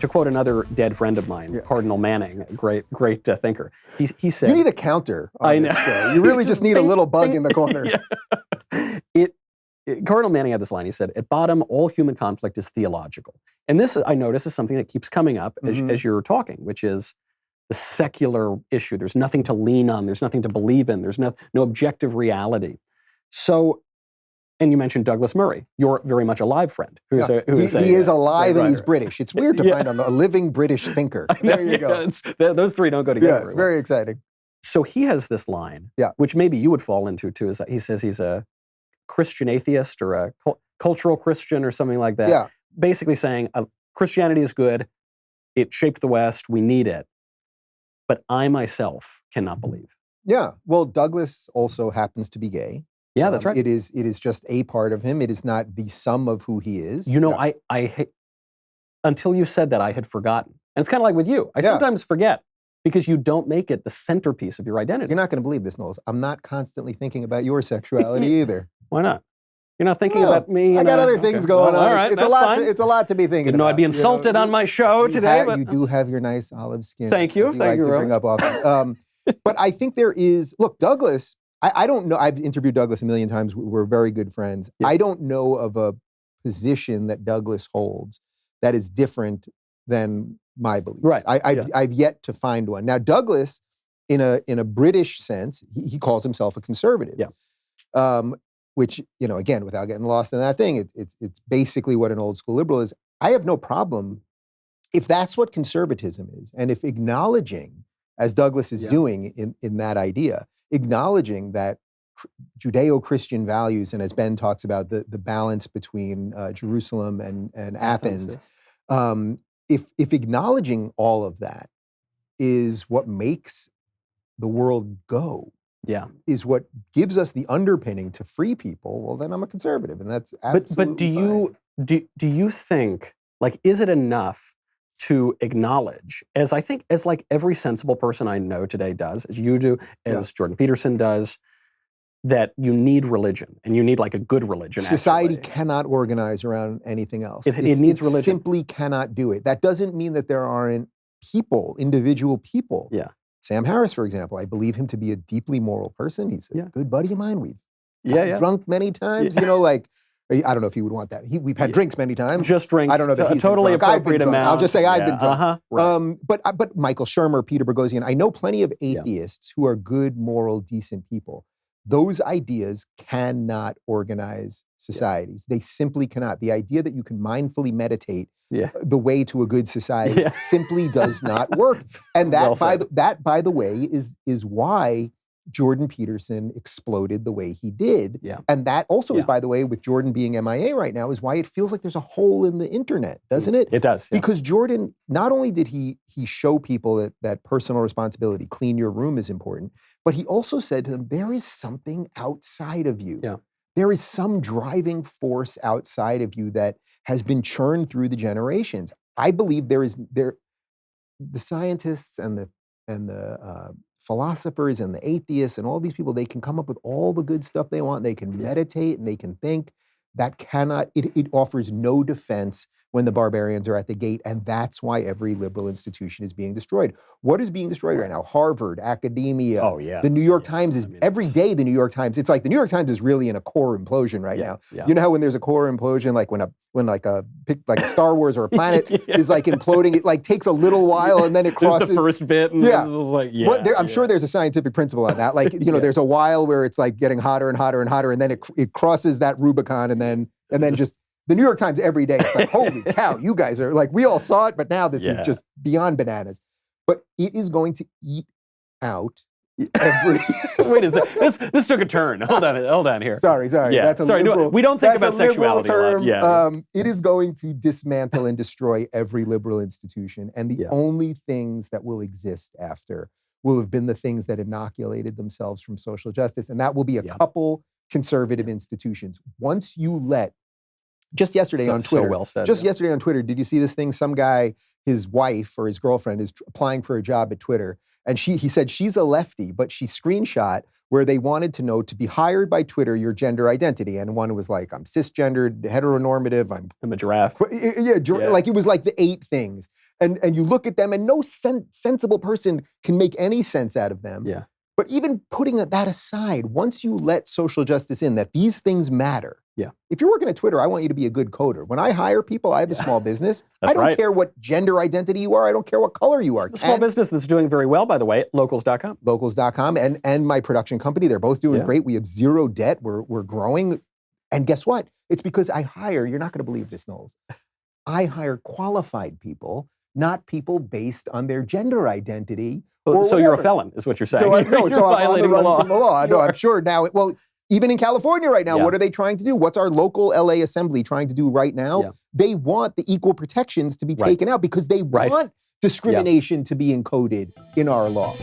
To quote another dead friend of mine, Cardinal Manning, a great thinker, he said... You need a counter on this show. You really just need a little bug in the corner. Cardinal Manning had this line. He said, at bottom, all human conflict is theological. And this, I notice, is something that keeps coming up as you're talking, which is the secular issue. There's nothing to lean on. There's nothing to believe in. There's no objective reality. So, and you mentioned Douglas Murray. You're very much a live friend. He is alive and he's British. It's weird to find a living British thinker. There you go. Those three don't go together. Yeah, it's very exciting. So he has this line, which maybe you would fall into too, is that he says he's a Christian atheist or a cultural Christian or something like that. Yeah. Basically saying Christianity is good. It shaped the West. We need it. But I myself cannot believe. Yeah. Well, Douglas also happens to be gay. Yeah, that's right. It is just a part of him. It is not the sum of who he is. You know, I until you said that, I had forgotten. And it's kind of like with you. I sometimes forget because you don't make it the centerpiece of your identity. You're not going to believe this, Knowles. I'm not constantly thinking about your sexuality either. Why not? You're not thinking about me? I got other things going on. All right, it's a lot to be thinking Didn't know about. I'd be insulted on my show today. You do have your nice olive skin. Thank you. Thank you, bring up often. But I think there is, look, Douglas, I don't know, I've interviewed Douglas a million times. We're very good friends. Yeah. I don't know of a position that Douglas holds that is different than my beliefs. Right. I've yet to find one. Now, Douglas, in a British sense, he calls himself a conservative. Yeah. Which, you know, again, without getting lost in that thing, it's basically what an old school liberal is. I have no problem if that's what conservatism is, and if acknowledging, as Douglas is doing in that idea, acknowledging that Judeo-Christian values, and as Ben talks about, the balance between Jerusalem and Athens, if acknowledging all of that is what makes the world go, is what gives us the underpinning to free people, well, then I'm a conservative, and that's absolutely But do you think, like, is it enough to acknowledge, as I think, as like every sensible person I know today does, as you do, as Jordan Peterson does, that you need religion, and you need like a good religion. Society cannot organize around anything else. It needs religion. Simply cannot do it. That doesn't mean that there aren't people, individual people. Yeah. Sam Harris, for example, I believe him to be a deeply moral person. He's a good buddy of mine. We've drunk many times. You know, like, I don't know if he would want that. We've had drinks many times. Just drinks. I don't know that he's totally been drunk. appropriate amount. I'll just say I've been drunk. Right. But Michael Shermer, Peter Boghossian, I know plenty of atheists who are good, moral, decent people. Those ideas cannot organize societies. They simply cannot. The idea that you can mindfully meditate the way to a good society simply does not work. And that, by the way, is why Jordan Peterson exploded the way he did. Yeah. And that also is, by the way, with Jordan being MIA right now, is why it feels like there's a hole in the internet, doesn't it? It does. Yeah. Because Jordan, not only did he show people that personal responsibility, clean your room is important, but he also said to them, there is something outside of you. Yeah. There is some driving force outside of you that has been churned through the generations. I believe the scientists and the philosophers and the atheists and all these people, they can come up with all the good stuff they want. They can meditate and they can think. That cannot, it offers no defense when the barbarians are at the gate, and that's why every liberal institution is being destroyed. What is being destroyed right now? Harvard, academia. Oh, yeah. The New York Times is, every day the New York Times, it's like the New York Times is really in a core implosion right now. Yeah. You know how when there's a core implosion, like when a Star Wars or a planet is like imploding, it like takes a little while and then it crosses. There's the first bit. And I'm sure there's a scientific principle on that. Like, you know, there's a while where it's like getting hotter and hotter and hotter, and then it crosses that Rubicon, and then just the New York Times every day, it's like, holy cow, you guys are like, we all saw it, but now this is just beyond bananas. But it is going to eat out every... Wait a second, this took a turn. Hold on here. Sorry. Yeah. That's a liberal, we don't think about sexuality term. a lot. Yeah. It is going to dismantle and destroy every liberal institution. And the only things that will exist after will have been the things that inoculated themselves from social justice. And that will be a couple conservative institutions. Once you let, just yesterday on Twitter, yesterday on Twitter, did you see this thing? Some guy, his wife or his girlfriend is applying for a job at Twitter. And he said she's a lefty, but she screenshot where they wanted to know, to be hired by Twitter, your gender identity. And one was like, I'm cisgendered, heteronormative, I'm a giraffe. Yeah, like it was like the 8 things. And you look at them and no sensible person can make any sense out of them. Yeah. But even putting that aside, once you let social justice in, that these things matter. Yeah. If you're working at Twitter, I want you to be a good coder. When I hire people, I have a small business. I don't care what gender identity you are. I don't care what color you are. A small business that's doing very well, by the way, locals.com. Locals.com and my production company, they're both doing great. We have 0 debt. We're growing. And guess what? It's because I hire, you're not going to believe this, Knowles. I hire qualified people, not people based on their gender identity. So you're a felon, is what you're saying. So you're violating the law. From the law. No, I'm sure now. Well, even in California right now, what are they trying to do? What's our local LA assembly trying to do right now? Yeah. They want the equal protections to be taken out because they want discrimination to be encoded in our law.